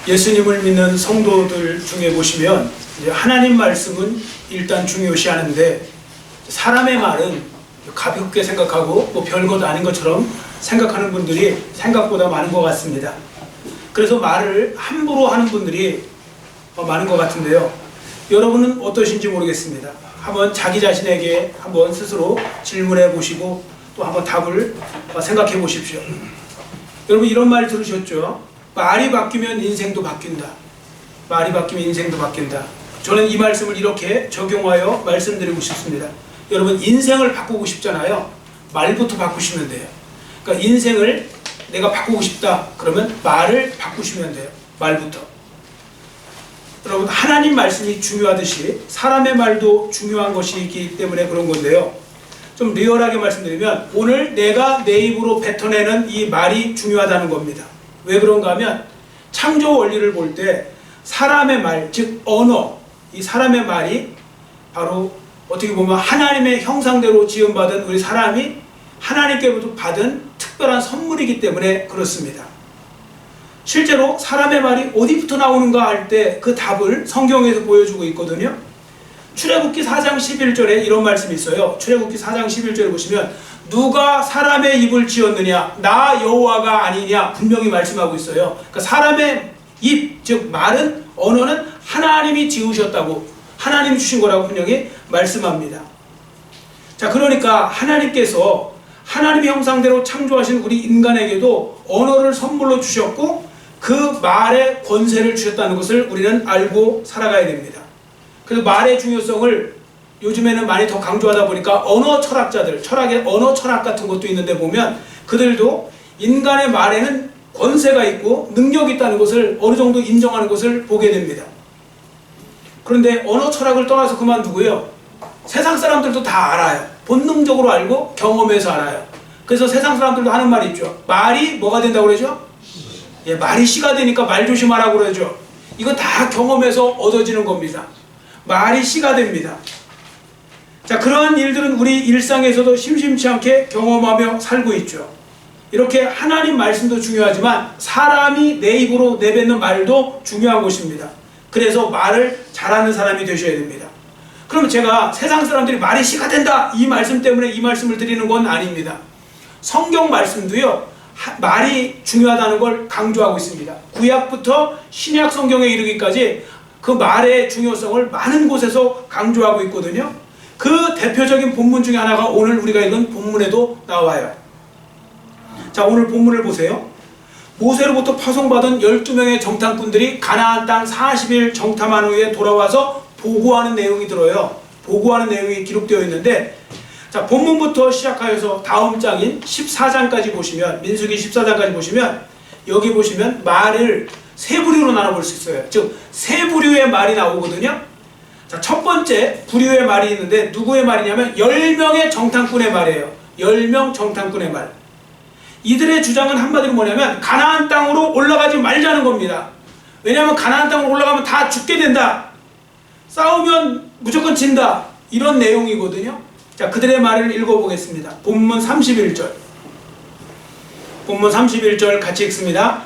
예수님을 믿는 성도들 중에 보시면 이제 하나님 말씀은 일단 중요시하는데 사람의 말은 가볍게 생각하고 뭐 별것 아닌 것처럼 생각하는 분들이 생각보다 많은 것 같습니다. 그래서 말을 함부로 하는 분들이 많은 것 같은데요. 여러분은 어떠신지 모르겠습니다. 한번 자기 자신에게 한번 스스로 질문해 보시고 또 한번 답을 생각해 보십시오. 여러분 이런 말 들으셨죠? 말이 바뀌면 인생도 바뀐다. 말이 바뀌면 인생도 바뀐다. 저는 이 말씀을 이렇게 적용하여 말씀드리고 싶습니다. 여러분 인생을 바꾸고 싶잖아요. 말부터 바꾸시면 돼요. 그러니까 인생을 내가 바꾸고 싶다 그러면 말을 바꾸시면 돼요. 말부터. 여러분 하나님 말씀이 중요하듯이 사람의 말도 중요한 것이기 때문에 그런 건데요. 좀 리얼하게 말씀드리면 오늘 내가 내 입으로 뱉어내는 이 말이 중요하다는 겁니다. 왜 그런가 하면 창조 원리를 볼 때 사람의 말, 즉 언어, 이 사람의 말이 바로 어떻게 보면 하나님의 형상대로 지음받은 우리 사람이 하나님께로부터 받은 특별한 선물이기 때문에 그렇습니다. 실제로 사람의 말이 어디부터 나오는가 할 때 그 답을 성경에서 보여주고 있거든요. 출애굽기 4장 11절에 이런 말씀이 있어요. 출애굽기 4장 11절에 보시면 누가 사람의 입을 지었느냐 나 여호와가 아니냐 분명히 말씀하고 있어요. 그러니까 사람의 입, 즉 말은 언어는 하나님이 지으셨다고 하나님이 주신 거라고 분명히 말씀합니다. 자, 그러니까 하나님께서 하나님의 형상대로 창조하신 우리 인간에게도 언어를 선물로 주셨고 그 말의 권세를 주셨다는 것을 우리는 알고 살아가야 됩니다. 그래서 말의 중요성을 요즘에는 많이 더 강조하다 보니까 언어 철학자들, 철학의 언어 철학 같은 것도 있는데 보면 그들도 인간의 말에는 권세가 있고 능력이 있다는 것을 어느 정도 인정하는 것을 보게 됩니다. 그런데 언어 철학을 떠나서 그만두고요. 세상 사람들도 다 알아요. 본능적으로 알고 경험해서 알아요. 그래서 세상 사람들도 하는 말이 있죠. 말이 뭐가 된다고 그러죠? 예, 말이 씨가 되니까 말 조심하라고 그러죠. 이거 다 경험해서 얻어지는 겁니다. 말이 씨가 됩니다. 자, 그러한 일들은 우리 일상에서도 심심치 않게 경험하며 살고 있죠. 이렇게 하나님 말씀도 중요하지만 사람이 내 입으로 내뱉는 말도 중요한 것입니다. 그래서 말을 잘하는 사람이 되셔야 됩니다. 그럼 제가 세상 사람들이 말이 씨가 된다 이 말씀 때문에 이 말씀을 드리는 건 아닙니다. 성경 말씀도요 말이 중요하다는 걸 강조하고 있습니다. 구약부터 신약 성경에 이르기까지 그 말의 중요성을 많은 곳에서 강조하고 있거든요. 그 대표적인 본문 중에 하나가 오늘 우리가 읽은 본문에도 나와요. 자, 오늘 본문을 보세요. 모세로부터 파송받은 12명의 정탐꾼들이 가나안 땅 40일 정탐한 후에 돌아와서 보고하는 내용이 들어요. 보고하는 내용이 기록되어 있는데 자, 본문부터 시작하여서 다음 장인 14장까지 보시면 민수기 14장까지 보시면 여기 보시면 말을 세 부류로 나눠볼 수 있어요. 즉 세 부류의 말이 나오거든요. 자, 첫 번째 부류의 말이 있는데 누구의 말이냐면 10명의 정탐꾼의 말이에요. 10명 정탐꾼의 말. 이들의 주장은 한마디로 뭐냐면 가나안 땅으로 올라가지 말자는 겁니다. 왜냐하면 가나안 땅으로 올라가면 다 죽게 된다. 싸우면 무조건 진다. 이런 내용이거든요. 자, 그들의 말을 읽어보겠습니다. 본문 31절. 본문 31절 같이 읽습니다.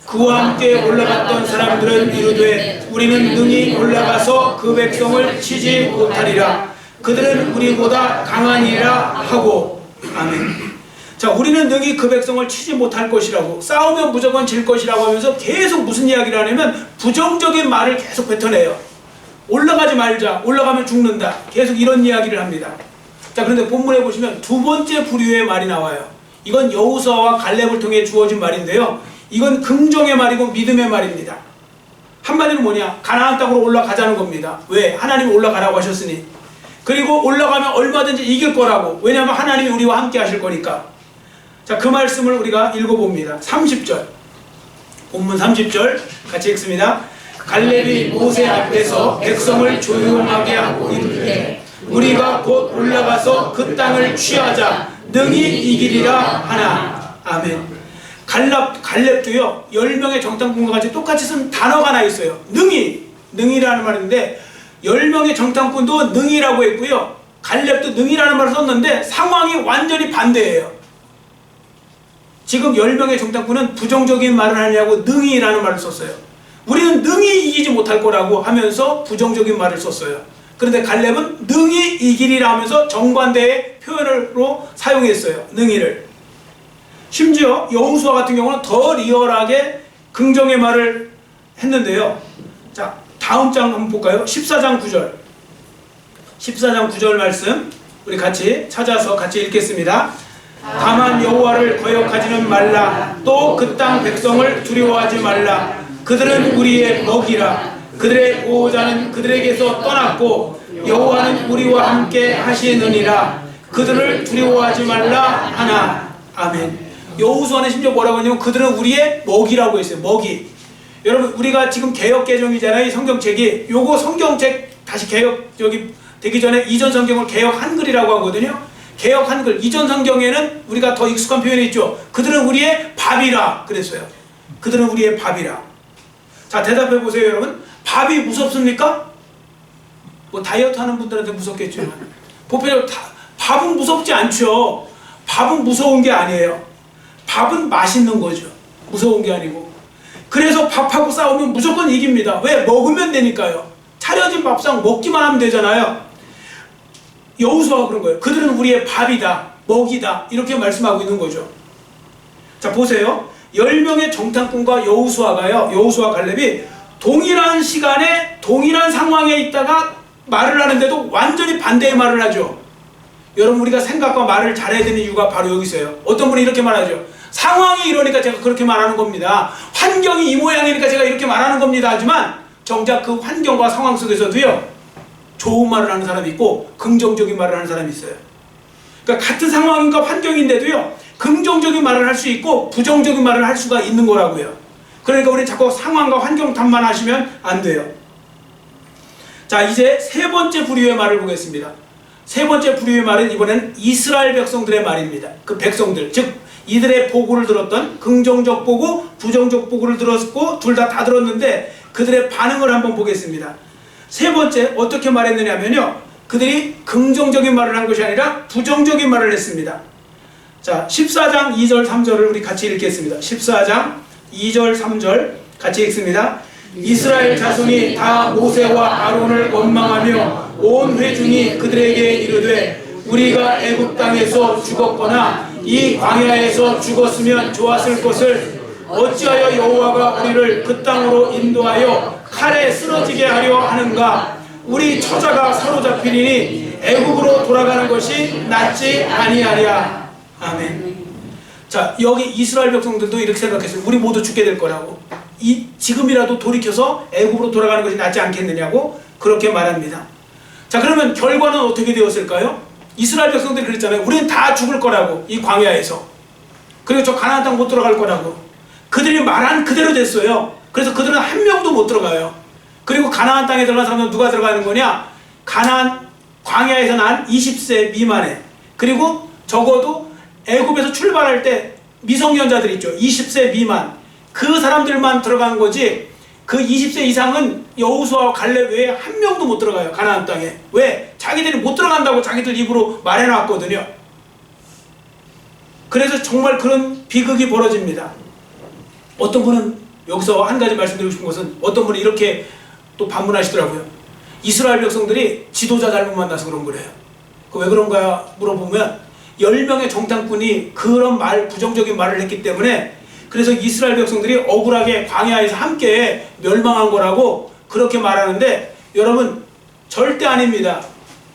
그와 함께 올라갔던 사람들은 이르되 우리는 능히 올라가서 그 백성을 치지 못하리라. 그들은 우리보다 강하니라 하고. 아멘. 자, 우리는 능히 그 백성을 치지 못할 것이라고 싸우면 무조건 질 것이라고 하면서 계속 무슨 이야기를 하냐면 부정적인 말을 계속 뱉어내요. 올라가지 말자. 올라가면 죽는다. 계속 이런 이야기를 합니다. 자, 그런데 본문에 보시면 두 번째 부류의 말이 나와요. 이건 여호수아와 갈렙을 통해 주어진 말인데요. 이건 긍정의 말이고 믿음의 말입니다. 한마디로 뭐냐? 가나안 땅으로 올라가자는 겁니다. 왜? 하나님이 올라가라고 하셨으니. 그리고 올라가면 얼마든지 이길 거라고. 왜냐하면 하나님이 우리와 함께 하실 거니까. 자, 그 말씀을 우리가 읽어봅니다. 30절. 본문 30절 같이 읽습니다. 갈렙이 모세 앞에서 백성을 조용하게 하고 이르되 우리가 곧 올라가서 그 땅을 취하자 능히 이기리라 하나. 아멘. 갈렙도요 10명의 정탐꾼과 같이 똑같이 쓴 단어가 하나 있어요. 능히라는 말인데 10명의 정탐꾼도 능히라고 했고요, 갈렙도 능히라는 말을 썼는데 상황이 완전히 반대예요. 지금 10명의 정탐꾼은 부정적인 말을 하냐고 능히라는 말을 썼어요. 우리는 능히 이기지 못할 거라고 하면서 부정적인 말을 썼어요. 그런데 갈렙은 능히 이기리라 하면서 정반대의 표현으로 사용했어요. 능히를. 심지어 여호수아 같은 경우는 더 리얼하게 긍정의 말을 했는데요. 자, 다음 장 한번 볼까요? 14장 9절. 14장 9절 말씀 우리 같이 찾아서 같이 읽겠습니다. 다만 여호와를 거역하지는 말라. 또 그 땅 백성을 두려워하지 말라. 그들은 우리의 먹이라. 그들의 보호자는 그들에게서 떠났고 여호와는 우리와 함께 하시느니라. 그들을 두려워하지 말라 하나. 아멘. 여호수아는 심지어 뭐라고 하냐면 그들은 우리의 먹이라고 했어요. 먹이. 여러분 우리가 지금 개역개정이잖아요. 이 성경책이. 요거 성경책 다시 개역적이 되기 전에 이전 성경을 개역 한글이라고 하거든요. 개역 한글. 이전 성경에는 우리가 더 익숙한 표현이 있죠. 그들은 우리의 밥이라 그랬어요. 그들은 우리의 밥이라. 자, 대답해 보세요, 여러분. 밥이 무섭습니까? 뭐 다이어트 하는 분들한테 무섭겠죠. 보편적으로 밥은 무섭지 않죠. 밥은 무서운 게 아니에요. 밥은 맛있는 거죠. 무서운 게 아니고. 그래서 밥하고 싸우면 무조건 이깁니다. 왜? 먹으면 되니까요. 차려진 밥상 먹기만 하면 되잖아요. 여호수아가 그런 거예요. 그들은 우리의 밥이다, 먹이다, 이렇게 말씀하고 있는 거죠. 자, 보세요. 10명의 정탐꾼과 여호수아가요, 여호수아 갈렙이 동일한 시간에 동일한 상황에 있다가 말을 하는데도 완전히 반대의 말을 하죠. 여러분 우리가 생각과 말을 잘해야 되는 이유가 바로 여기 있어요. 어떤 분이 이렇게 말하죠. 상황이 이러니까 제가 그렇게 말하는 겁니다. 환경이 이 모양이니까 제가 이렇게 말하는 겁니다. 하지만 정작 그 환경과 상황 속에서도요, 좋은 말을 하는 사람이 있고 긍정적인 말을 하는 사람이 있어요. 그러니까 같은 상황인가 환경인데도요, 긍정적인 말을 할 수 있고 부정적인 말을 할 수가 있는 거라고요. 그러니까 우리 자꾸 상황과 환경 탓만 하시면 안 돼요. 자, 이제 세 번째 부류의 말을 보겠습니다. 세 번째 부류의 말은 이번엔 이스라엘 백성들의 말입니다. 그 백성들, 즉 이들의 보고를 들었던 긍정적 보고, 부정적 보고를 들었고 둘 다 들었는데 그들의 반응을 한번 보겠습니다. 세 번째 어떻게 말했느냐면요, 그들이 긍정적인 말을 한 것이 아니라 부정적인 말을 했습니다. 자, 14장 2절 3절을 우리 같이 읽겠습니다. 14장 2절 3절 같이 읽습니다. 이스라엘 자손이 다 모세와 아론을 원망하며 온 회중이 그들에게 이르되 우리가 애굽 땅에서 죽었거나 이 광야에서 죽었으면 좋았을 것을 어찌하여 여호와가 우리를 그 땅으로 인도하여 칼에 쓰러지게 하려 하는가. 우리 처자가 사로잡히리니 애굽으로 돌아가는 것이 낫지 아니하랴. 아멘. 자, 여기 이스라엘 백성들도 이렇게 생각했어요. 우리 모두 죽게 될 거라고. 지금이라도 돌이켜서 애굽으로 돌아가는 것이 낫지 않겠느냐고 그렇게 말합니다. 자, 그러면 결과는 어떻게 되었을까요? 이스라엘 백성들이 그랬잖아요. 우리는 다 죽을 거라고, 이 광야에서. 그리고 저 가나안 땅 못 들어갈 거라고. 그들이 말한 그대로 됐어요. 그래서 그들은 한 명도 못 들어가요. 그리고 가나안 땅에 들어간 사람은 누가 들어가는 거냐? 가나안 광야에서 난 20세 미만에, 그리고 적어도 애굽에서 출발할 때 미성년자들 있죠. 20세 미만. 그 사람들만 들어간 거지, 그 20세 이상은 여호수아와 갈렙 외에 한 명도 못 들어가요. 가나안 땅에. 왜? 자기들이 못 들어간다고 자기들 입으로 말해놨거든요. 그래서 정말 그런 비극이 벌어집니다. 어떤 분은, 여기서 한 가지 말씀드리고 싶은 것은, 어떤 분이 이렇게 또 반문하시더라고요. 이스라엘 백성들이 지도자 잘못 만나서 그런 거래요. 왜 그런가 물어보면 10명의 정탐꾼이 그런 부정적인 말을 했기 때문에, 그래서 이스라엘 백성들이 억울하게 광야에서 함께 멸망한 거라고 그렇게 말하는데, 여러분 절대 아닙니다.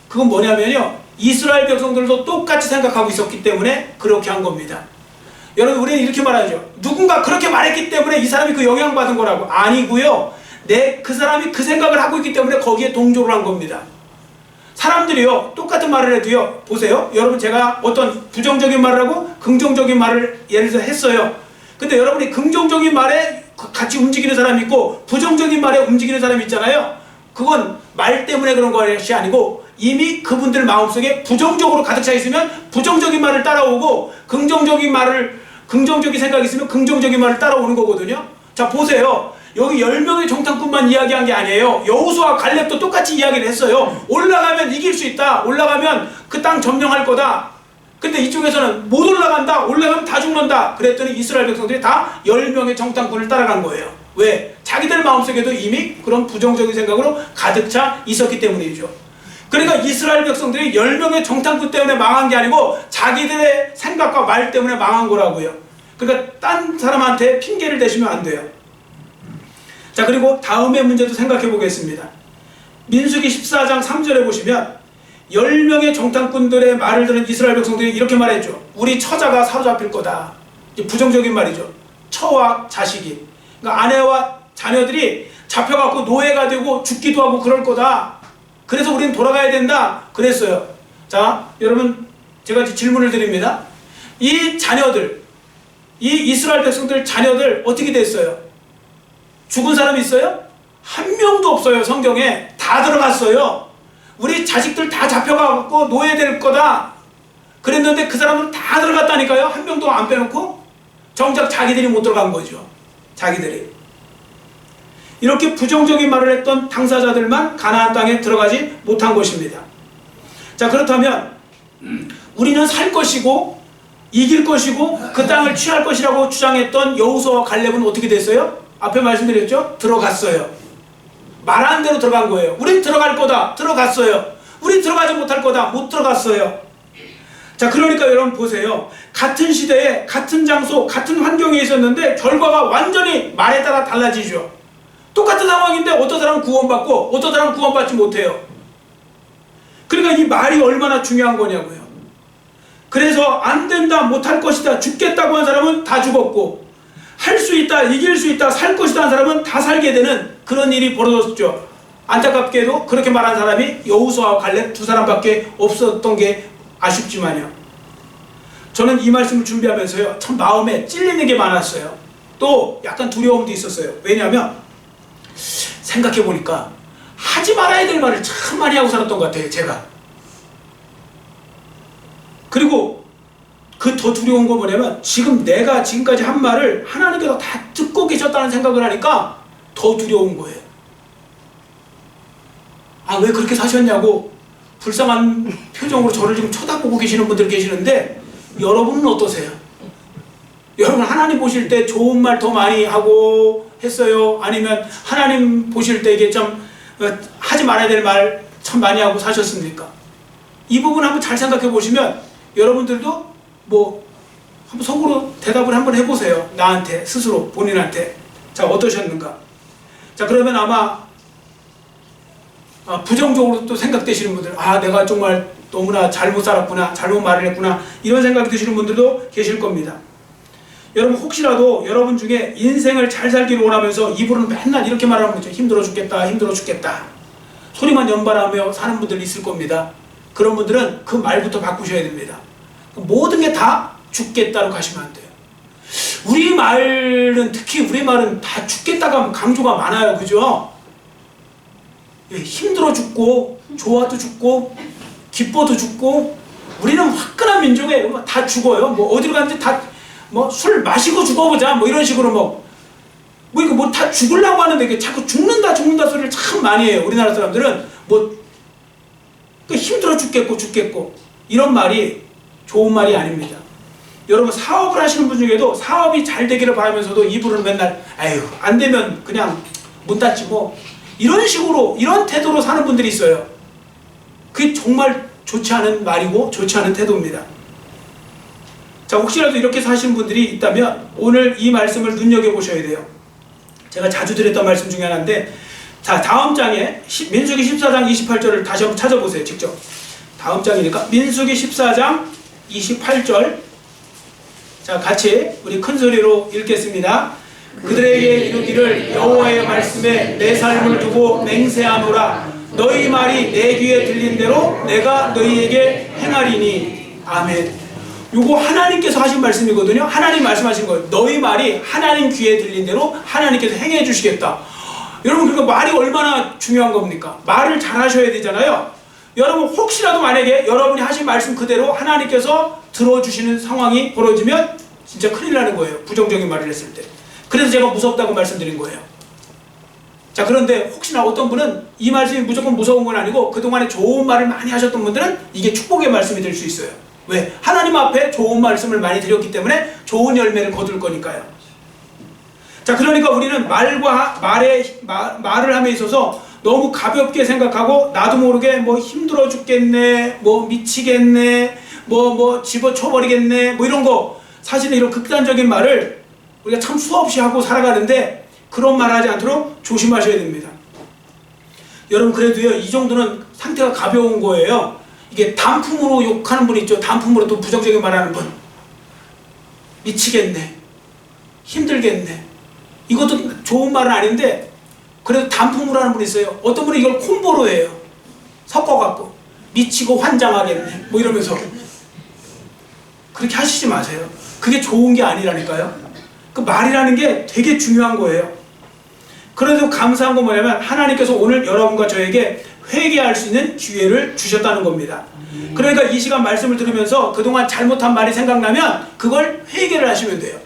그건 뭐냐면요, 이스라엘 백성들도 똑같이 생각하고 있었기 때문에 그렇게 한 겁니다. 여러분 우리는 이렇게 말하죠. 누군가 그렇게 말했기 때문에 이 사람이 그 영향받은 거라고. 아니고요, 그 사람이 그 생각을 하고 있기 때문에 거기에 동조를 한 겁니다. 사람들이요, 똑같은 말을 해도요, 보세요. 여러분 제가 어떤 부정적인 말을 하고 긍정적인 말을 예를 들어 했어요. 근데 여러분이 긍정적인 말에 같이 움직이는 사람이 있고 부정적인 말에 움직이는 사람이 있잖아요. 그건 말 때문에 그런 것이 아니고 이미 그분들 마음속에 부정적으로 가득 차 있으면 부정적인 말을 따라오고, 긍정적인 생각이 있으면 긍정적인 말을 따라오는 거거든요. 자, 보세요. 여기 10명의 정탐꾼만 이야기한 게 아니에요. 여호수아와 갈렙도 똑같이 이야기를 했어요. 올라가면 이길 수 있다. 올라가면 그 땅 점령할 거다. 근데 이쪽에서는 못 올라간다. 올라가면 다 죽는다. 그랬더니 이스라엘 백성들이 다 10명의 정탐꾼을 따라간 거예요. 왜? 자기들 마음속에도 이미 그런 부정적인 생각으로 가득 차 있었기 때문이죠. 그러니까 이스라엘 백성들이 10명의 정탐꾼 때문에 망한 게 아니고 자기들의 생각과 말 때문에 망한 거라고요. 그러니까 딴 사람한테 핑계를 대시면 안 돼요. 자, 그리고 다음의 문제도 생각해 보겠습니다. 민수기 14장 3절에 보시면 10명의 정탐꾼들의 말을 들은 이스라엘 백성들이 이렇게 말했죠. 우리 처자가 사로잡힐 거다. 부정적인 말이죠. 처와 자식이. 그러니까 아내와 자녀들이 잡혀갖고 노예가 되고 죽기도 하고 그럴 거다. 그래서 우리는 돌아가야 된다. 그랬어요. 자, 여러분 제가 질문을 드립니다. 이 자녀들, 이 이스라엘 백성들 자녀들 어떻게 됐어요? 죽은 사람 있어요? 한 명도 없어요. 성경에. 다 들어갔어요. 우리 자식들 다 잡혀가고 노예될 거다. 그랬는데 그 사람들은 다 들어갔다니까요. 한 명도 안 빼놓고. 정작 자기들이 못 들어간 거죠. 자기들이. 이렇게 부정적인 말을 했던 당사자들만 가나안 땅에 들어가지 못한 것입니다. 자, 그렇다면 우리는 살 것이고 이길 것이고 그 땅을 취할 것이라고 주장했던 여호수아와 갈렙은 어떻게 됐어요? 앞에 말씀드렸죠? 들어갔어요. 말하는 대로 들어간 거예요. 우린 들어갈 거다. 들어갔어요. 우린 들어가지 못할 거다. 못 들어갔어요. 자, 그러니까 여러분 보세요. 같은 시대에 같은 장소 같은 환경에 있었는데 결과가 완전히 말에 따라 달라지죠. 똑같은 상황인데 어떤 사람은 구원받고 어떤 사람은 구원받지 못해요. 그러니까 이 말이 얼마나 중요한 거냐고요. 그래서 안 된다, 못할 것이다, 죽겠다고 한 사람은 다 죽었고 할 수 있다, 이길 수 있다, 살 것이다 한 사람은 다 살게 되는 그런 일이 벌어졌죠. 안타깝게도 그렇게 말한 사람이 여호수아와 갈렙 두 사람밖에 없었던 게 아쉽지만요. 저는 이 말씀을 준비하면서요, 참 마음에 찔리는 게 많았어요. 또 약간 두려움도 있었어요. 왜냐하면 생각해보니까 하지 말아야 될 말을 참 많이 하고 살았던 것 같아요, 제가. 그리고 그 더 두려운 건 뭐냐면 지금 내가 지금까지 한 말을 하나님께서 다 듣고 계셨다는 생각을 하니까 더 두려운 거예요. 아, 왜 그렇게 사셨냐고 불쌍한 표정으로 저를 지금 쳐다보고 계시는 분들 계시는데 여러분은 어떠세요? 여러분 하나님 보실 때 좋은 말 더 많이 하고 했어요? 아니면 하나님 보실 때 이게 좀 하지 말아야 될 말 참 많이 하고 사셨습니까? 이 부분 한번 잘 생각해 보시면 여러분들도 뭐 한번 속으로 대답을 한번 해보세요. 나한테 스스로 본인한테. 자, 어떠셨는가? 자, 그러면 아마 부정적으로 또 생각되시는 분들, 아, 내가 정말 너무나 잘못 살았구나, 잘못 말을 했구나, 이런 생각이 드시는 분들도 계실 겁니다. 여러분 혹시라도 여러분 중에 인생을 잘 살기를 원하면서 입으로는 맨날 이렇게 말하는 거죠. 힘들어 죽겠다, 힘들어 죽겠다, 소리만 연발하며 사는 분들 있을 겁니다. 그런 분들은 그 말부터 바꾸셔야 됩니다. 모든 게 다 죽겠다로 가시면 안 돼요. 우리 말은, 특히 우리 말은 다 죽겠다가 강조가 많아요. 그죠? 힘들어 죽고 좋아도 죽고 기뻐도 죽고, 우리는 화끈한 민족에 다 죽어요. 뭐 어디로 가는지 다 뭐 술 마시고 죽어보자 뭐 이런 식으로 뭐 다 죽으려고 하는데 이게 자꾸 죽는다 소리를 참 많이 해요. 우리나라 사람들은 뭐 힘들어 죽겠고 이런 말이 좋은 말이 아닙니다. 여러분 사업을 하시는 분 중에도 사업이 잘 되기를 바라면서도 입으로는 맨날 아유 안 되면 그냥 문 닫지 뭐 이런 식으로, 이런 태도로 사는 분들이 있어요. 그게 정말 좋지 않은 말이고 좋지 않은 태도입니다. 자, 혹시라도 이렇게 사시는 분들이 있다면 오늘 이 말씀을 눈여겨보셔야 돼요. 제가 자주 드렸던 말씀 중에 하나인데, 자, 다음 장에 민수기 14장 28절을 다시 한번 찾아보세요. 직접. 다음 장이니까 민수기 14장 28절. 자, 같이 우리 큰 소리로 읽겠습니다. 그들에게 이르기를 여호와의 말씀에 내 삶을 두고 맹세하노라. 너희 말이 내 귀에 들린 대로 내가 너희에게 행하리니. 아멘. 요거 하나님께서 하신 말씀이거든요. 하나님 말씀하신 거예요. 너희 말이 하나님 귀에 들린 대로 하나님께서 행해 주시겠다. 여러분, 그러니까 말이 얼마나 중요한 겁니까? 말을 잘 하셔야 되잖아요. 여러분 혹시라도 만약에 여러분이 하신 말씀 그대로 하나님께서 들어주시는 상황이 벌어지면 진짜 큰일 나는 거예요. 부정적인 말을 했을 때. 그래서 제가 무섭다고 말씀드린 거예요. 자, 그런데 혹시나 어떤 분은 이 말씀이 무조건 무서운 건 아니고 그동안에 좋은 말을 많이 하셨던 분들은 이게 축복의 말씀이 될 수 있어요. 왜? 하나님 앞에 좋은 말씀을 많이 드렸기 때문에 좋은 열매를 거둘 거니까요. 자, 그러니까 우리는 말을 함에 있어서 너무 가볍게 생각하고 나도 모르게 뭐 힘들어 죽겠네, 뭐 미치겠네, 뭐 집어쳐버리겠네, 뭐 이런 거, 사실은 이런 극단적인 말을 우리가 참 수없이 하고 살아가는데 그런 말 하지 않도록 조심하셔야 됩니다. 여러분, 그래도요, 이 정도는 상태가 가벼운 거예요. 이게 단품으로 욕하는 분 있죠. 단품으로 또 부정적인 말 하는 분. 미치겠네, 힘들겠네. 이것도 좋은 말은 아닌데 그래도 단품으로 하는 분이 있어요. 어떤 분은 이걸 콤보로 해요. 섞어갖고 미치고 환장하겠네 뭐 이러면서. 그렇게 하시지 마세요. 그게 좋은 게 아니라니까요. 그 말이라는 게 되게 중요한 거예요. 그래도 감사한 건 뭐냐면 하나님께서 오늘 여러분과 저에게 회개할 수 있는 기회를 주셨다는 겁니다. 그러니까 이 시간 말씀을 들으면서 그동안 잘못한 말이 생각나면 그걸 회개를 하시면 돼요.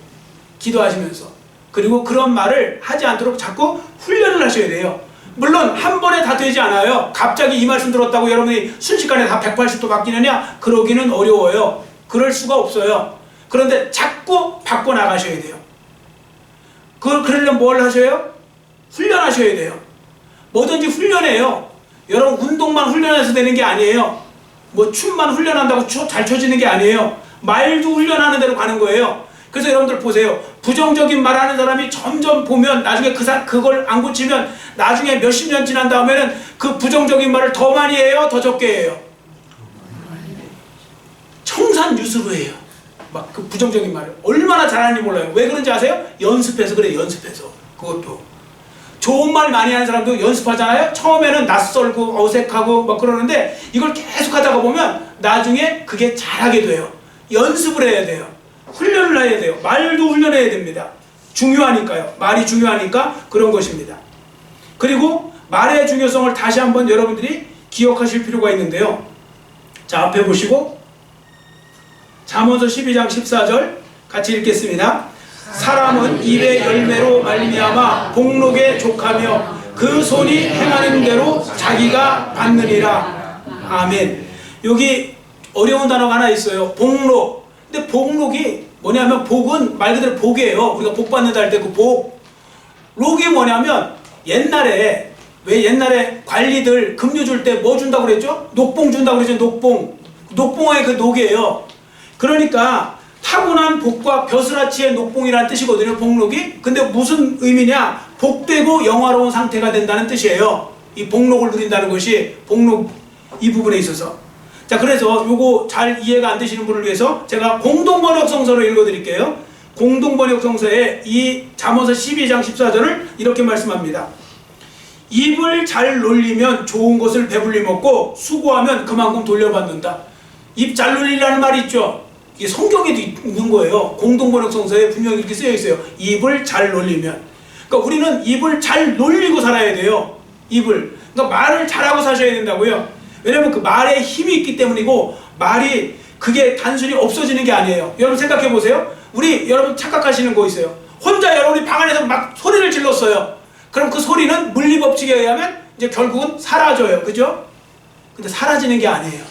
기도하시면서. 그리고 그런 말을 하지 않도록 자꾸 훈련을 하셔야 돼요. 물론 한 번에 다 되지 않아요. 갑자기 이 말씀 들었다고 여러분이 순식간에 다 180도 바뀌느냐? 그러기는 어려워요. 그럴 수가 없어요. 그런데 자꾸 바꿔나가셔야 돼요. 그러려면 뭘 하셔요? 훈련하셔야 돼요. 뭐든지 훈련해요. 여러분, 운동만 훈련해서 되는 게 아니에요. 뭐 춤만 훈련한다고 잘 춰지는 게 아니에요. 말도 훈련하는 대로 가는 거예요. 그래서 여러분들 보세요. 부정적인 말하는 사람이 점점 보면 나중에 그걸 안 고치면 나중에 몇십 년 지난 다음에는 그 부정적인 말을 더 많이 해요? 더 적게 해요? 청산유수로 해요. 막 그 부정적인 말을 얼마나 잘하는지 몰라요. 왜 그런지 아세요? 연습해서 그래요. 연습해서. 그것도 좋은 말 많이 하는 사람도 연습하잖아요. 처음에는 낯설고 어색하고 막 그러는데 이걸 계속 하다가 보면 나중에 그게 잘하게 돼요. 연습을 해야 돼요. 훈련을 해야 돼요. 말도 훈련해야 됩니다. 중요하니까요. 말이 중요하니까 그런 것입니다. 그리고 말의 중요성을 다시 한번 여러분들이 기억하실 필요가 있는데요. 자, 앞에 보시고 잠언서 12장 14절 같이 읽겠습니다. 사람은 입의 열매로 말미암아 복록에 족하며 그 손이 행하는 대로 자기가 받느니라. 아멘. 여기 어려운 단어가 하나 있어요. 복록. 근데 복록이 뭐냐면, 복은 말 그대로 복이에요. 우리가 복 받는다 할 때 그 복. 록이 뭐냐면, 옛날에 왜 옛날에 관리들 금류 줄 때 뭐 준다고 그랬죠? 녹봉 준다고 그랬죠. 녹봉. 녹봉의 그 녹이에요. 그러니까 타고난 복과 벼슬아치의 녹봉이라는 뜻이거든요. 복록이. 근데 무슨 의미냐? 복되고 영화로운 상태가 된다는 뜻이에요. 이 복록을 누린다는 것이 복록 이 부분에 있어서. 자, 그래서 요거 잘 이해가 안 되시는 분을 위해서 제가 공동번역성서를 읽어드릴게요. 공동번역성서에 이 잠언서 12장 14절을 이렇게 말씀합니다. 입을 잘 놀리면 좋은 것을 배불리 먹고 수고하면 그만큼 돌려받는다. 입 잘 놀리라는 말이 있죠. 이게 성경에도 있는 거예요. 공동번역성서에 분명히 이렇게 쓰여 있어요. 입을 잘 놀리면. 그러니까 우리는 입을 잘 놀리고 살아야 돼요. 입을. 그러니까 말을 잘하고 사셔야 된다고요. 왜냐면 그 말에 힘이 있기 때문이고, 말이 그게 단순히 없어지는 게 아니에요. 여러분 생각해 보세요. 여러분 착각하시는 거 있어요. 혼자 여러분이 방 안에서 막 소리를 질렀어요. 그럼 그 소리는 물리법칙에 의하면 이제 결국은 사라져요. 그죠? 근데 사라지는 게 아니에요.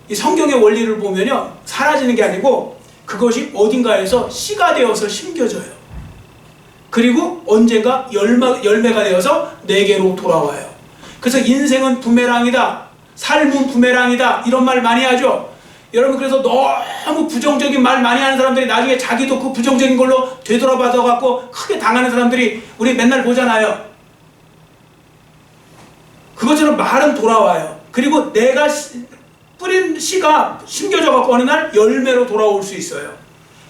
이 성경의 원리를 보면요, 사라지는 게 아니고 그것이 어딘가에서 씨가 되어서 심겨져요. 그리고 언젠가 열매가 되어서 내게로 돌아와요. 그래서 인생은 부메랑이다, 삶은 부메랑이다, 이런 말 많이 하죠. 여러분, 그래서 너무 부정적인 말 많이 하는 사람들이 나중에 자기도 그 부정적인 걸로 되돌아받아 갖고 크게 당하는 사람들이 우리 맨날 보잖아요. 그것처럼 말은 돌아와요. 그리고 내가 뿌린 씨가 심겨져 갖고 어느 날 열매로 돌아올 수 있어요.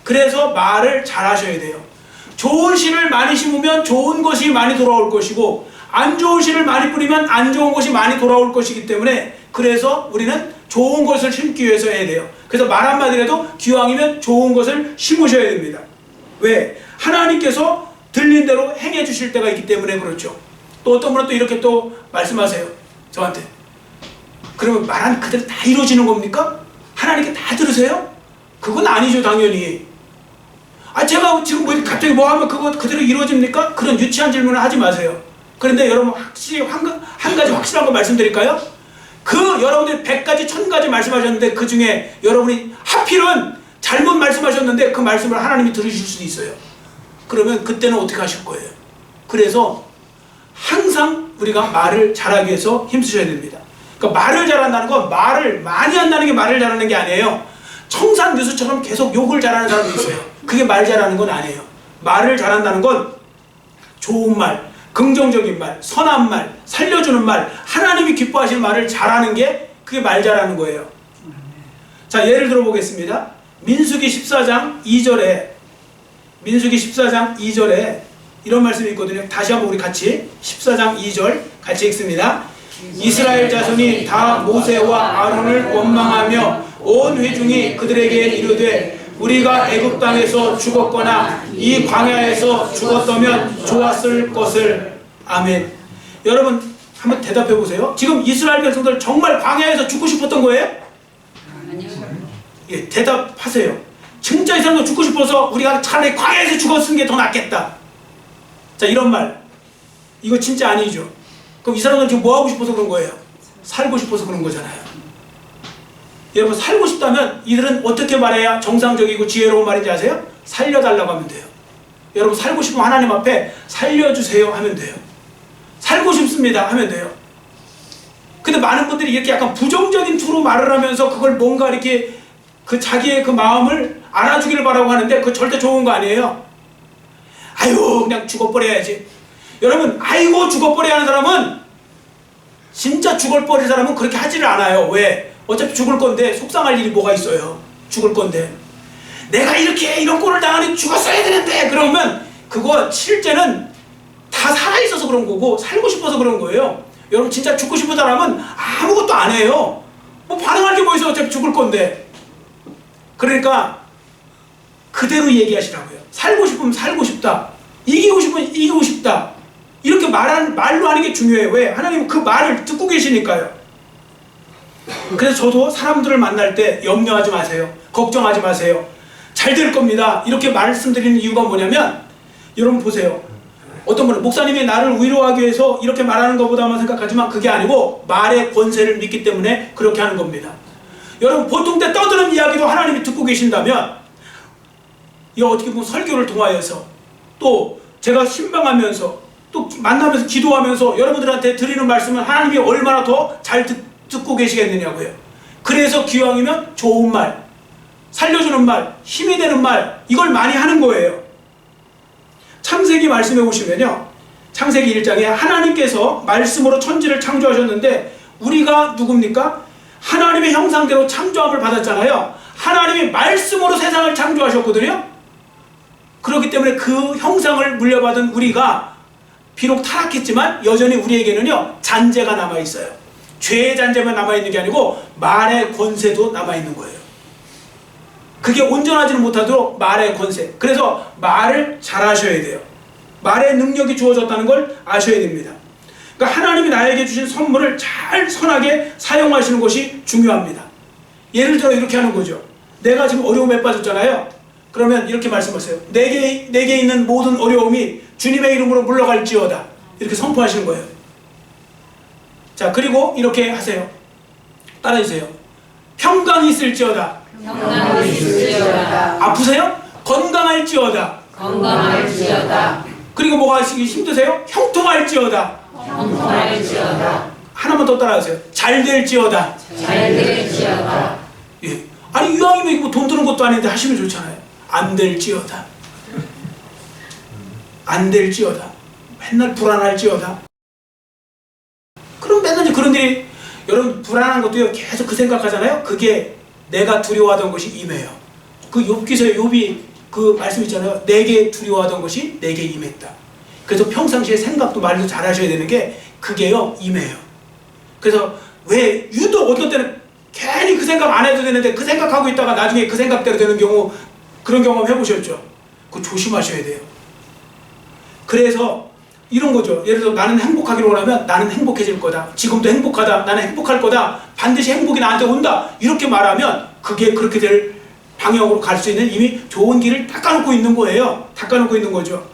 그래서 말을 잘 하셔야 돼요. 좋은 씨를 많이 심으면 좋은 것이 많이 돌아올 것이고, 안 좋은 씨를 많이 뿌리면 안 좋은 것이 많이 돌아올 것이기 때문에, 그래서 우리는 좋은 것을 심기 위해서 해야 돼요. 그래서 말 한마디라도 기왕이면 좋은 것을 심으셔야 됩니다. 왜? 하나님께서 들린 대로 행해 주실 때가 있기 때문에 그렇죠. 또 어떤 분은 또 이렇게 또 말씀하세요. 저한테. 그러면 말한 그대로 다 이루어지는 겁니까? 하나님께 다 들으세요? 그건 아니죠, 당연히. 제가 지금 뭐 갑자기 뭐 하면 그거 그대로 이루어집니까? 그런 유치한 질문을 하지 마세요. 그런데 여러분, 확실히 한 가지 확실한 거 말씀드릴까요? 여러분들이 100가지, 1000가지 말씀하셨는데 그 중에 여러분이 하필은 잘못 말씀하셨는데 그 말씀을 하나님이 들으실 수도 있어요. 그러면 그때는 어떻게 하실 거예요? 그래서 항상 우리가 말을 잘하기 위해서 힘쓰셔야 됩니다. 그러니까 말을 잘한다는 건 말을 많이 한다는 게 말을 잘하는 게 아니에요. 청산 유수처럼 계속 욕을 잘하는 사람도 있어요. 그게 말 잘하는 건 아니에요. 말을 잘한다는 건 좋은 말, 긍정적인 말, 선한 말, 살려주는 말, 하나님이 기뻐하시는 말을 잘하는 게 그게 말 잘하는 거예요. 자, 예를 들어 보겠습니다. 민수기 14장 2절에 이런 말씀이 있거든요. 다시 한번 우리 같이 14장 2절 같이 읽습니다. 이스라엘 자손이 다 모세와 아론을 원망하며 온 회중이 그들에게 이르되 우리가 애굽 땅에서 죽었거나 이 광야에서 죽었다면 좋았을 것을. 아멘. 여러분 한번 대답해 보세요. 지금 이스라엘 백성들 정말 광야에서 죽고 싶었던 거예요? 아니요. 예, 대답하세요. 진짜 이 사람도 죽고 싶어서 우리가 차라리 광야에서 죽었는 게 더 낫겠다. 자, 이런 말 이거 진짜 아니죠. 그럼 이 사람은 지금 뭐 하고 싶어서 그런 거예요? 살고 싶어서 그런 거잖아요. 여러분 살고 싶다면 이들은 어떻게 말해야 정상적이고 지혜로운 말인지 아세요? 살려달라고 하면 돼요. 여러분 살고 싶으면 하나님 앞에 살려주세요 하면 돼요. 살고 싶습니다 하면 돼요. 근데 많은 분들이 이렇게 약간 부정적인 투로 말을 하면서 그걸 뭔가 이렇게 그 자기의 그 마음을 알아주기를 바라고 하는데 그거 절대 좋은 거 아니에요. 아유 그냥 죽어버려야지. 여러분 아이고 죽어버려야 하는 사람은 진짜 죽어버릴 사람은 그렇게 하지를 않아요. 왜? 어차피 죽을 건데 속상할 일이 뭐가 있어요. 죽을 건데 내가 이렇게 이런 꼴을 당하니 죽었어야 되는데 그러면 그거 실제는 다 살아있어서 그런 거고 살고 싶어서 그런 거예요. 여러분 진짜 죽고 싶은 사람은 아무것도 안 해요. 뭐 반응할 게 뭐 있어. 어차피 죽을 건데. 그러니까 그대로 얘기하시라고요. 살고 싶으면 살고 싶다. 이기고 싶으면 이기고 싶다. 이렇게 말로 하는 게 중요해요. 왜? 하나님은 그 말을 듣고 계시니까요. 그래서 저도 사람들을 만날 때 염려하지 마세요. 걱정하지 마세요. 잘 될 겁니다. 이렇게 말씀드리는 이유가 뭐냐면 여러분 보세요. 어떤 분은 목사님이 나를 위로하기 위해서 이렇게 말하는 것보다만 생각하지만 그게 아니고 말의 권세를 믿기 때문에 그렇게 하는 겁니다. 여러분 보통 때 떠드는 이야기도 하나님이 듣고 계신다면 이거 어떻게 보면 설교를 통하여서 또 제가 신방하면서 또 만나면서 기도하면서 여러분들한테 드리는 말씀은 하나님이 얼마나 더 잘 듣고 계시겠느냐고요. 그래서 기왕이면 좋은 말, 살려주는 말, 힘이 되는 말 이걸 많이 하는 거예요. 창세기 말씀해 보시면요. 창세기 1장에 하나님께서 말씀으로 천지를 창조하셨는데 우리가 누굽니까? 하나님의 형상대로 창조함을 받았잖아요. 하나님이 말씀으로 세상을 창조하셨거든요. 그렇기 때문에 그 형상을 물려받은 우리가 비록 타락했지만 여전히 우리에게는요 잔재가 남아있어요. 죄의 잔재만 남아있는 게 아니고 말의 권세도 남아있는 거예요. 그게 온전하지는 못하도록 말의 권세. 그래서 말을 잘 하셔야 돼요. 말의 능력이 주어졌다는 걸 아셔야 됩니다. 그러니까 하나님이 나에게 주신 선물을 잘 선하게 사용하시는 것이 중요합니다. 예를 들어 이렇게 하는 거죠. 내가 지금 어려움에 빠졌잖아요. 그러면 이렇게 말씀하세요. 내게 있는 모든 어려움이 주님의 이름으로 물러갈지어다. 이렇게 선포하시는 거예요. 자, 그리고 이렇게 하세요. 따라해주세요. 평강이 있을지어다. 평강이 있을지어다. 아프세요? 건강할지어다. 건강할지어다. 그리고 뭐가 힘드세요? 형통할지어다. 형통할지어다. 하나만 더 따라하세요. 잘될지어다. 잘될지어다. 예. 아니 이왕이면 뭐 돈 드는 것도 아닌데 하시면 좋잖아요. 안될지어다. 안될지어다. 맨날 불안할지어다. 그럼 맨날 그런 일이 여러분 불안한 것도요 계속 그 생각하잖아요. 그게 내가 두려워하던 것이 임해요. 그 욥기서에 욥이 그 말씀 있잖아요. 내게 두려워하던 것이 내게 임했다. 그래서 평상시에 생각도 말도 잘 하셔야 되는 게 그게요 임해요. 그래서 왜 유독 어떤 때는 괜히 그 생각 안 해도 되는데 그 생각하고 있다가 나중에 그 생각대로 되는 경우 그런 경험 해보셨죠? 그거 조심하셔야 돼요. 그래서 이런 거죠. 예를 들어 나는 행복하기를 원하면 나는 행복해질 거다. 지금도 행복하다. 나는 행복할 거다. 반드시 행복이 나한테 온다. 이렇게 말하면 그게 그렇게 될 방향으로 갈 수 있는 이미 좋은 길을 닦아놓고 있는 거예요. 닦아놓고 있는 거죠.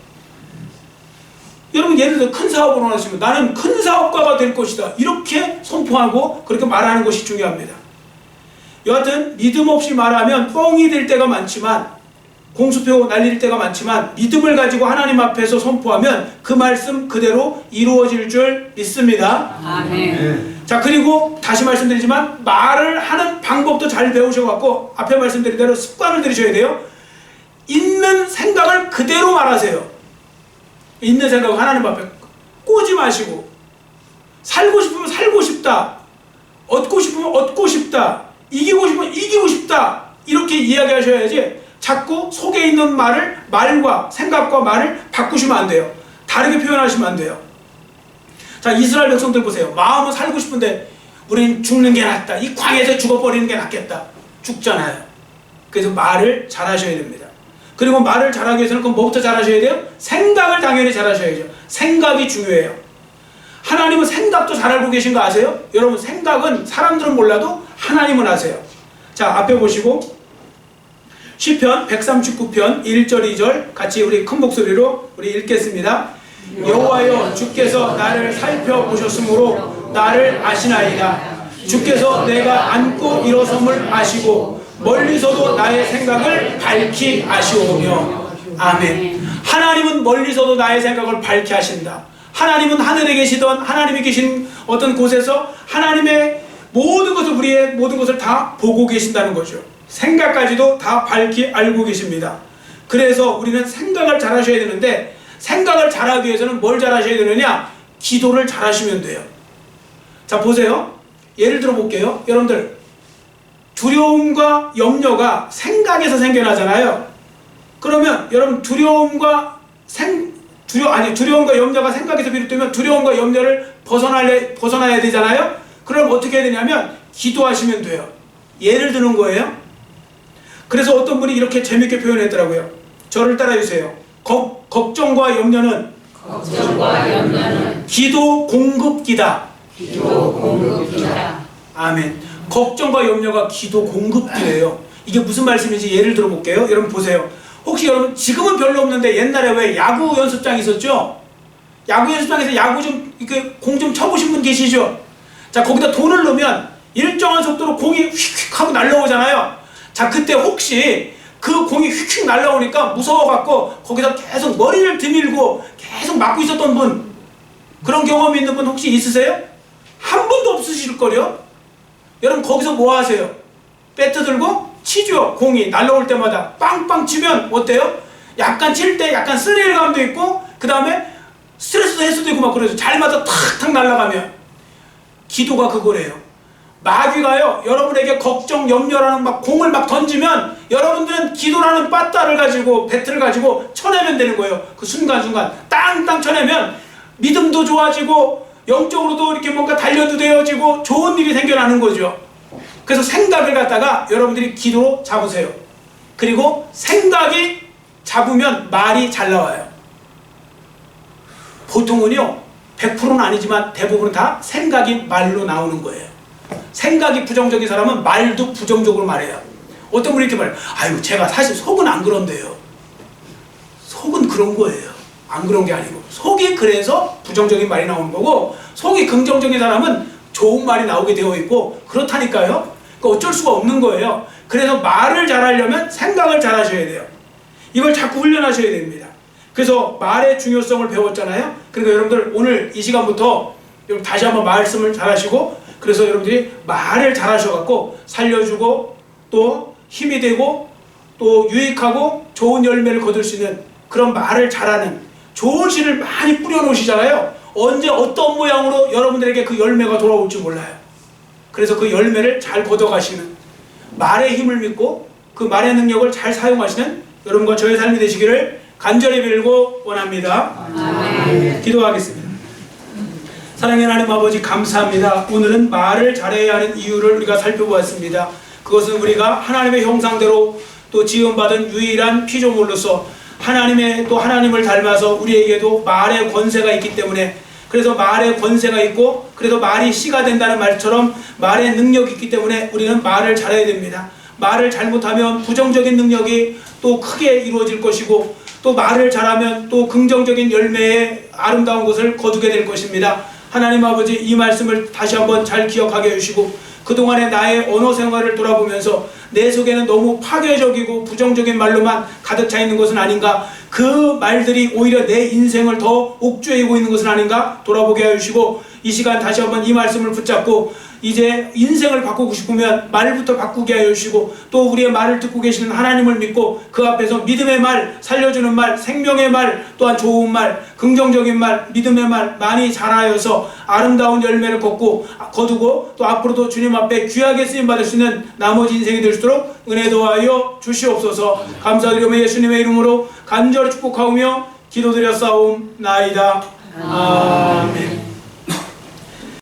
여러분 예를 들어 큰 사업을 원하시면 나는 큰 사업가가 될 것이다. 이렇게 선포하고 그렇게 말하는 것이 중요합니다. 여하튼 믿음 없이 말하면 뻥이 될 때가 많지만 공수표 날릴 때가 많지만 믿음을 가지고 하나님 앞에서 선포하면 그 말씀 그대로 이루어질 줄 믿습니다. 아멘. 자, 그리고 다시 말씀드리지만 말을 하는 방법도 잘 배우셔갖고 앞에 말씀드린 대로 습관을 들이셔야 돼요. 있는 생각을 그대로 말하세요. 있는 생각을 하나님 앞에 꼬지 마시고, 살고 싶으면 살고 싶다, 얻고 싶으면 얻고 싶다, 이기고 싶으면 이기고 싶다, 이렇게 이야기하셔야지 자꾸 속에 있는 말과 생각과 말을 바꾸시면 안 돼요. 다르게 표현하시면 안 돼요. 자, 이스라엘 백성들 보세요. 마음은 살고 싶은데 우린 죽는 게 낫다, 이 광야에서 죽어버리는 게 낫겠다, 죽잖아요. 그래서 말을 잘하셔야 됩니다. 그리고 말을 잘하기 위해서는 그럼 뭐부터 잘하셔야 돼요? 생각을 당연히 잘하셔야죠. 생각이 중요해요. 하나님은 생각도 잘 알고 계신 거 아세요? 여러분, 생각은 사람들은 몰라도 하나님은 아세요. 자, 앞에 보시고 시편 139편 1절 2절 같이 우리 큰 목소리로 우리 읽겠습니다. 여호와여, 주께서 나를 살펴보셨으므로 나를 아시나이다. 주께서 내가 앉고 일어섬을 아시고 멀리서도 나의 생각을 밝히 아시오며. 아멘. 하나님은 멀리서도 나의 생각을 밝히 하신다. 하나님은 하늘에 계시던 하나님이 계신 어떤 곳에서 하나님의 모든 것을, 우리의 모든 것을 다 보고 계신다는 거죠. 생각까지도 다 밝히 알고 계십니다. 그래서 우리는 생각을 잘 하셔야 되는데, 생각을 잘하기 위해서는 뭘 잘 하셔야 되느냐? 기도를 잘 하시면 돼요. 자, 보세요. 예를 들어 볼게요. 여러분들, 두려움과 염려가 생각에서 생겨나잖아요. 그러면 여러분, 두려움과 염려가 생각에서 비롯되면 두려움과 염려를 벗어나야 되잖아요. 그럼 어떻게 해야 되냐면 기도하시면 돼요. 예를 드는 거예요. 그래서 어떤 분이 이렇게 재밌게 표현했더라고요. 저를 따라주세요. 걱정과 염려는 기도 공급기다. 기도 공급기다. 아멘. 걱정과 염려가 기도 공급기래요. 이게 무슨 말씀인지 예를 들어 볼게요. 여러분 보세요. 혹시 여러분 지금은 별로 없는데 옛날에 왜 야구 연습장 있었죠? 야구 연습장에서 야구 좀 이렇게 공 좀 쳐보신 분 계시죠? 자, 거기다 돈을 넣으면 일정한 속도로 공이 휙휙 하고 날라오잖아요. 자, 그때 혹시 그 공이 휙휙 날라오니까 무서워갖고 거기다 계속 머리를 드밀고 계속 맞고 있었던 분, 그런 경험이 있는 분 혹시 있으세요? 한 분도 없으실걸요? 여러분, 거기서 뭐 하세요? 배트 들고 치죠. 공이 날라올 때마다 빵빵 치면 어때요? 약간 칠 때 약간 스릴감도 있고, 그 다음에 스트레스도 해소도 있고 막 그러죠. 잘 맞아 탁탁 날아가면. 기도가 그거래요. 마귀가요, 여러분에게 걱정, 염려라는 막 공을 막 던지면 여러분들은 기도라는 빠따를 가지고, 배트를 가지고 쳐내면 되는 거예요. 그 순간순간 땅땅 쳐내면 믿음도 좋아지고 영적으로도 이렇게 뭔가 단련도 되어지고 좋은 일이 생겨나는 거죠. 그래서 생각을 갖다가 여러분들이 기도로 잡으세요. 그리고 생각이 잡으면 말이 잘 나와요. 보통은요 100%는 아니지만 대부분은 다 생각이 말로 나오는 거예요. 생각이 부정적인 사람은 말도 부정적으로 말해요. 어떤 분이 이렇게 말해요. 아유, 제가 사실 속은 안 그런데요. 속은 그런 거예요. 안 그런 게 아니고, 속이 그래서 부정적인 말이 나오는 거고, 속이 긍정적인 사람은 좋은 말이 나오게 되어 있고, 그렇다니까요. 그러니까 어쩔 수가 없는 거예요. 그래서 말을 잘하려면 생각을 잘 하셔야 돼요. 이걸 자꾸 훈련하셔야 됩니다. 그래서 말의 중요성을 배웠잖아요. 그러니까 여러분들 오늘 이 시간부터 여러분 다시 한번 말씀을 잘 하시고, 그래서 여러분들이 말을 잘 하셔갖고 살려주고 또 힘이 되고 또 유익하고 좋은 열매를 거둘 수 있는 그런 말을 잘하는 좋은 씨를 많이 뿌려놓으시잖아요. 언제 어떤 모양으로 여러분들에게 그 열매가 돌아올지 몰라요. 그래서 그 열매를 잘 걷어가시는, 말의 힘을 믿고 그 말의 능력을 잘 사용하시는 여러분과 저의 삶이 되시기를 간절히 빌고 원합니다. 아멘. 기도하겠습니다. 사랑의 하나님 아버지, 감사합니다. 오늘은 말을 잘해야 하는 이유를 우리가 살펴보았습니다. 그것은 우리가 하나님의 형상대로 또 지음받은 유일한 피조물로서 하나님을 닮아서 우리에게도 말의 권세가 있기 때문에, 그래서 말의 권세가 있고, 그래서 말이 씨가 된다는 말처럼 말의 능력이 있기 때문에 우리는 말을 잘해야 됩니다. 말을 잘못하면 부정적인 능력이 또 크게 이루어질 것이고, 또 말을 잘하면 또 긍정적인 열매의 아름다운 것을 거두게 될 것입니다. 하나님 아버지, 이 말씀을 다시 한번 잘 기억하게 해주시고, 그동안의 나의 언어 생활을 돌아보면서 내 속에는 너무 파괴적이고 부정적인 말로만 가득 차 있는 것은 아닌가, 그 말들이 오히려 내 인생을 더 옥죄이고 있는 것은 아닌가 돌아보게 하여 주시고, 이 시간 다시 한번 이 말씀을 붙잡고 이제 인생을 바꾸고 싶으면 말부터 바꾸게 하여 주시고, 또 우리의 말을 듣고 계시는 하나님을 믿고 그 앞에서 믿음의 말, 살려주는 말, 생명의 말, 또한 좋은 말, 긍정적인 말, 믿음의 말 많이 자라여서 아름다운 열매를 거두고 또 앞으로도 주님 앞에 귀하게 쓰임받을 수 있는 나머지 인생이 될 수 있도록 은혜 더하여 주시옵소서. 감사드리며 예수님의 이름으로 간절히 축복하오며 기도드렸사옵나이다. 아멘.